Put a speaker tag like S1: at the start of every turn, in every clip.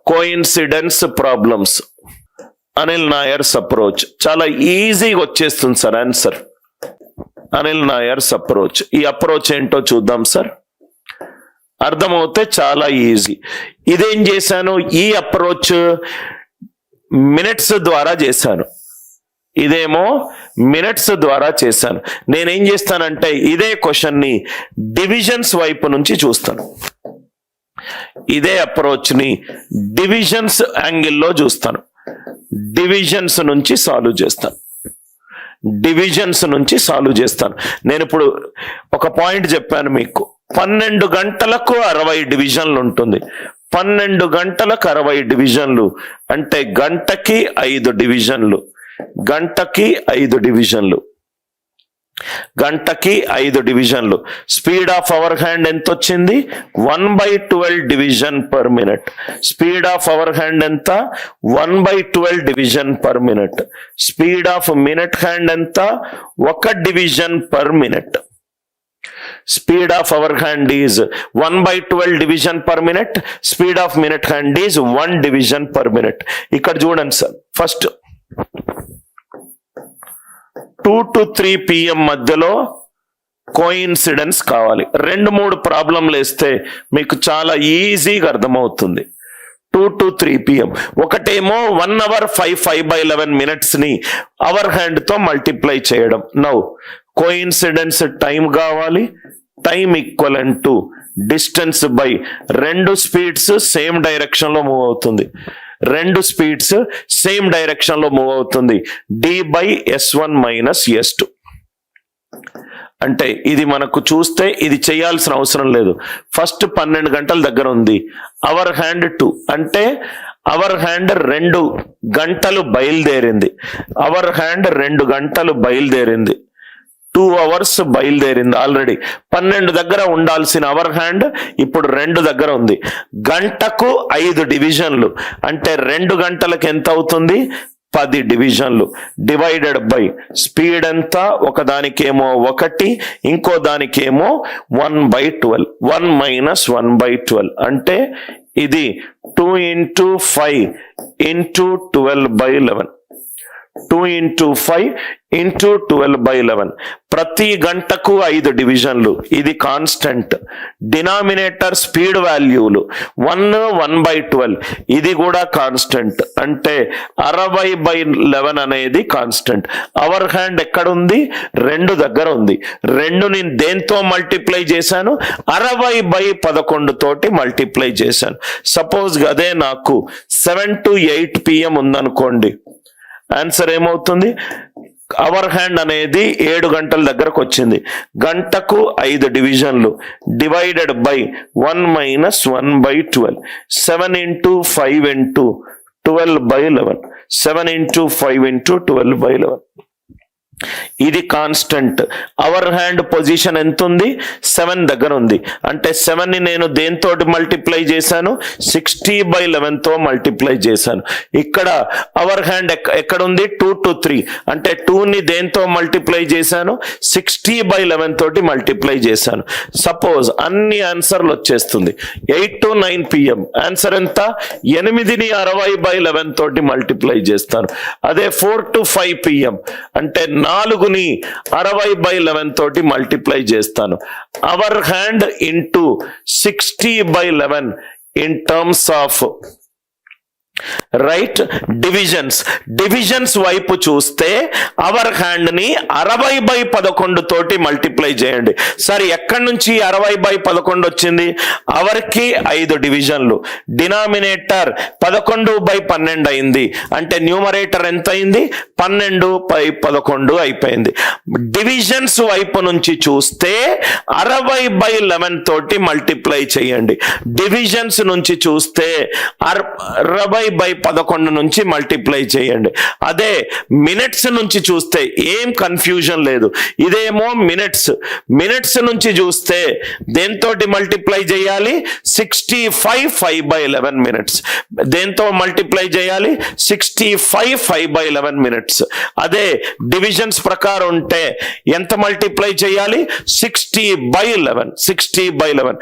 S1: Coincidence problems, Anil Nair's approach. చాలా ఈజీగా వచ్చేస్తుంది sir answer. Anil Nair's approach. ఈ అప్రోచ్ ఏంటో చూద్దాం సార్. అర్థమవుతే చాలా ఈజీ. ఇదేం చేశాను, ఈ అప్రోచ్ మినిట్స్ ద్వారా చేశాను, ఇదేమో మినిట్స్ ద్వారా చేశాను. నేనేం చేస్తానంటే ఇదే క్వశ్చన్ ని డివిజన్స్ వైపు నుంచి చూస్తాను. ఇదే అప్రోచ్ ని డివిజన్స్ యాంగిల్లో చూస్తాను. డివిజన్స్ నుంచి సాల్వ్ చేస్తాను. డివిజన్స్ నుంచి సాల్వ్ చేస్తాను. నేను ఇప్పుడు ఒక పాయింట్ చెప్పాను మీకు, 12 గంటలకు 60 డివిజన్లు ఉంటుంది. 12 గంటలకు 60 డివిజన్లు అంటే గంటకి 5 డివిజన్లు. గంటకి 5 డివిజన్లు. గంటకి 5 డివిజన్లు. స్పీడ్ ఆఫ్ అవర్ హ్యాండ్ ఎంత వచ్చింది? 1/12 division per minute. Speed of our hand ఎంత? 1/12 division per minute. Speed of minute hand ఎంత? 1 division per minute. Speed of our hand is 1/12 division per minute. Speed of minute hand is 1 division per minute. ఇక్కడ చూడండి sir, first 2 to 3 PM మధ్యలో coincidence కావాలి. 2-3 ప్రాబ్లంలు వేస్తే మీకు చాలా ఈజీగా అర్థమవుతుంది. 2 to 3 PM. ఒకటేమో 1 hour 5/11 minutes ని అవర్ హ్యాండ్ తో మల్టిప్లై చేయడం. నౌ కోఇన్సిడెన్స్ టైం కావాలి. Time equivalent to distance by 2 speeds same direction లో మూవ్ అవుతుంది. 2 స్పీడ్స్ సేమ్ డైరెక్షన్ లో మూవ్ అవుతుంది. D/S1 - S2. అంటే ఇది మనకు చూస్తే ఇది చేయాల్సిన అవసరం లేదు. ఫస్ట్ 12 గంటల దగ్గర ఉంది. అవర్ హ్యాండ్ 2 అంటే అవర్ హ్యాండ్ 2 గంటలు బయలుదేరింది. అవర్ హ్యాండ్ 2 గంటలు బయలుదేరింది. 2 hours బయలుదేరింది ఆల్రెడీ. 12 దగ్గర ఉండాల్సిన అవర్ హ్యాండ్ ఇప్పుడు 2 దగ్గర ఉంది. గంటకు 5 డివిజన్లు అంటే 2 గంటలకు ఎంత అవుతుంది? 10 డివిజన్లు. డివైడెడ్ బై స్పీడ్ ఎంత? ఒకదానికేమో 1, ఇంకో దానికేమో 1/12. 1 - 1/12 అంటే ఇది 2 × 5 × 12/11. 2 × 5 × 12/11. ప్రతి గంటకు 5 డివిజన్లు. ఇది కాన్స్టెంట్. Denominator speed వాల్యూలు 1/12. ఇది కూడా కాన్స్టెంట్. అంటే 60/11 అనేది కాన్స్టెంట్. అవర్ హ్యాండ్ ఎక్కడుంది? 2 దగ్గర ఉంది. 2ని దేంతో మల్టిప్లై చేశాను? 60/11 తోటి మల్టిప్లై చేశాను. సపోజ్ అదే నాకు 7 to 8 PM ఉందనుకోండి. ఆన్సర్ ఏమవుతుంది? అవర్ హ్యాండ్ అనేది 7 గంటల దగ్గరకు వచ్చింది. గంటకు 5 డివిజన్లు. Divided by 1 - 1/12. 7 × 5 × 12/11. 7 × 5 × 12/11. ఇది కాన్స్టెంట్. అవర్ హ్యాండ్ పొజిషన్ ఎంత ఉంది? 7 దగ్గర ఉంది. అంటే 7ని నేను దేంతోటి మల్టిప్లై చేశాను? 60/11 తో మల్టిప్లై చేశాను. ఇక్కడ అవర్ హ్యాండ్ ఎక్కడ ఉంది? 2 to 3 అంటే 2ని దేంతో మల్టిప్లై చేశాను? 60/11 తోటి మల్టిప్లై చేశాను. సపోజ్ అన్ని ఆన్సర్లు వచ్చేస్తుంది. 8 to 9 PM ఆన్సర్ ఎంత? 8ని 60/11 తోటి మల్టిప్లై చేస్తాను. అదే 4 to 5 PM అంటే 4ని 60/11 తోటి మల్టిప్లై చేస్తాను. Hour hand into 60/11 in terms of right divisions. Divisions వైపు చూస్తే అవర్ హ్యాండ్ ని 60/11 తోటి మల్టిప్లై చేయండి. సరే, ఎక్కడి నుంచి 60/11 వచ్చింది? అవర్ కి 5 డివిజన్లు. డినామినేటర్ 11/12 అయింది. అంటే న్యూమరేటర్ ఎంత అయింది? 12/11 అయిపోయింది. డివిజన్స్ వైపు నుంచి చూస్తే 60/11 తోటి మల్టిప్లై చేయండి. డివిజన్స్ నుంచి చూస్తే 60/11 నుంచి మల్టిప్లై చేయండి. అదే మినిట్స్ నుంచి చూస్తే ఏం కన్ఫ్యూజన్ లేదు. ఇదేమో మినిట్స్. మినిట్స్ నుంచి చూస్తే దేంతోటి మల్టిప్లై చేయాలి? 65 5/11 మినిట్స్. దేంతో మల్టిప్లై చేయాలి? 65 5/11 మినిట్స్. అదే డివిజన్స్ ప్రకారం ఉంటే ఎంత మల్టిప్లై చేయాలి? 60/11. 60/11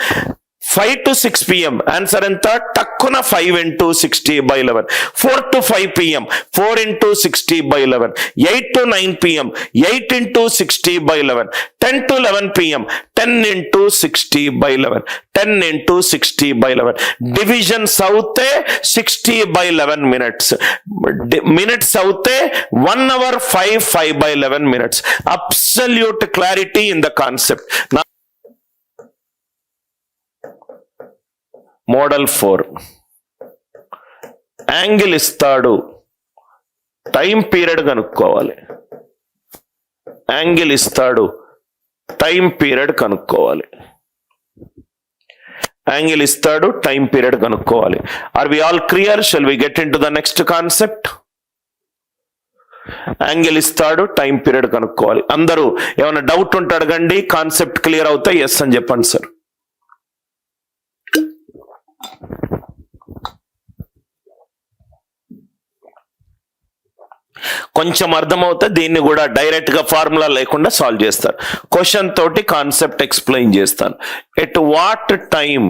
S1: 5 to 6 p.m. ఆన్సర్ ఎంత? టక్కున 5 into 60/11. 4 to 5 p.m. 4 into 60/11. 8 to 9 p.m. 8 into 60/11. 10 to 11 p.m. 10 into 60/11. 10 into 60/11. Divisions అవుతే 60/11 మినిట్స్. మినిట్స్ అవుతే 1 hour 5/11 minutes. Absolute clarity in the concept. Model 4. Angle ఇస్తాడు, టైం పీరియడ్ కనుక్కోవాలి. యాంగిల్ ఇస్తాడు, టైం పీరియడ్ కనుక్కోవాలి. Angle ఇస్తాడు, time period కనుక్కోవాలి. Are we all clear? Shall we get into the next concept? Angle ఇస్తాడు, time period కనుక్కోవాలి. అందరూ ఏమైనా డౌట్ ఉంటే అడగండి, కాన్సెప్ట్ క్లియర్ అవుతాయి. ఎస్ అని చెప్పండి సార్. కొంచెం అర్థమవుతే దీన్ని కూడా డైరెక్ట్ గా ఫార్ములా లేకుండా సాల్వ్ చేస్తారు. క్వశ్చన్ తోటి కాన్సెప్ట్ ఎక్స్ప్లెయిన్ చేస్తాను. At what time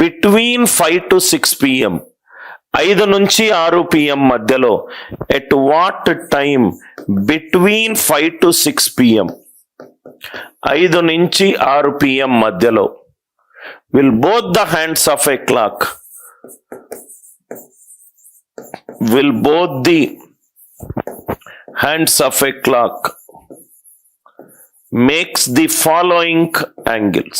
S1: between 5 to 6 p.m. 5 నుంచి 6 p.m. మధ్యలో, at what time between 5 to 6 p.m. 5 నుంచి 6 p.m. మధ్యలో will both the hands of a clock makes the following angles.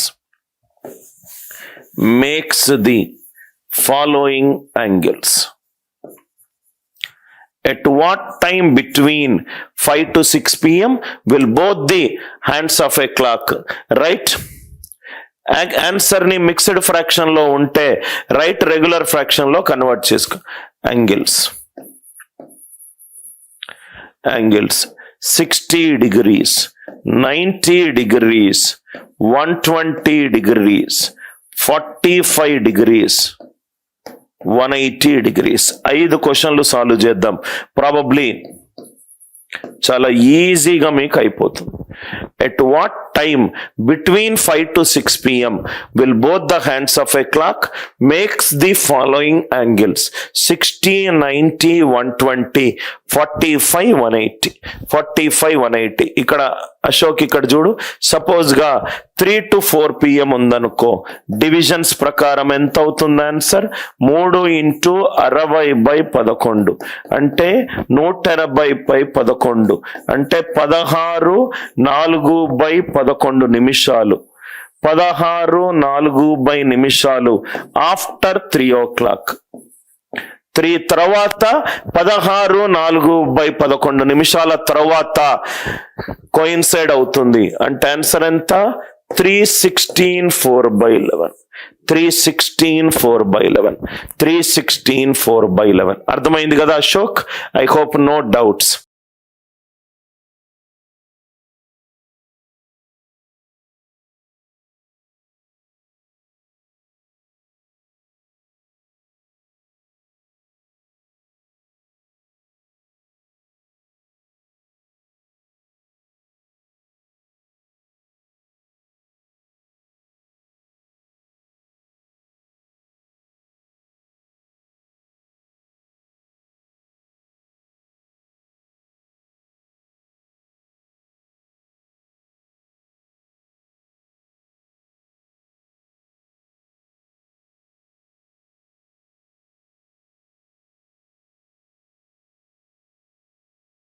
S1: At what time between 5 to 6 p.m. will both the hands of a clock, right? Answer ని mixed fraction లో ఉంటే right regular fraction లో convert చేసుకో. Angles 60 degrees, 90 degrees, 120 degrees, 45 degrees, 180 degrees. 5 క్వశ్చన్లు solve చేద్దాం. Probably చాలా ఈజీగా మీకు అయిపోతుంది. At what time between 5 to 6 p.m. will both the hands of a clock makes the following angles: 60, 90, 120, 45, 180. 45, 180. ఇక్కడ అశోక్ ఇక్కడ చూడు, సపోజ్ గా 3 to 4 p.m. ఉందనుకో, డివిజన్స్ ప్రకారం ఎంత అవుతుంది ఆన్సర్? 3 into 60/11 అంటే 180/11 అంటే 16 4/11 నిమిషాలు. 16 4 నిమిషాలు ఆఫ్టర్ 3 o'clock. 3 తర్వాత 16 4/11 నిమిషాల తర్వాత కోయిన్సైడ్ అవుతుంది. అంటే ఆన్సర్ ఎంత? 316 4/11. 316 4/11. 316 4/11. అర్థమైంది కదా Ashok? I hope no doubts.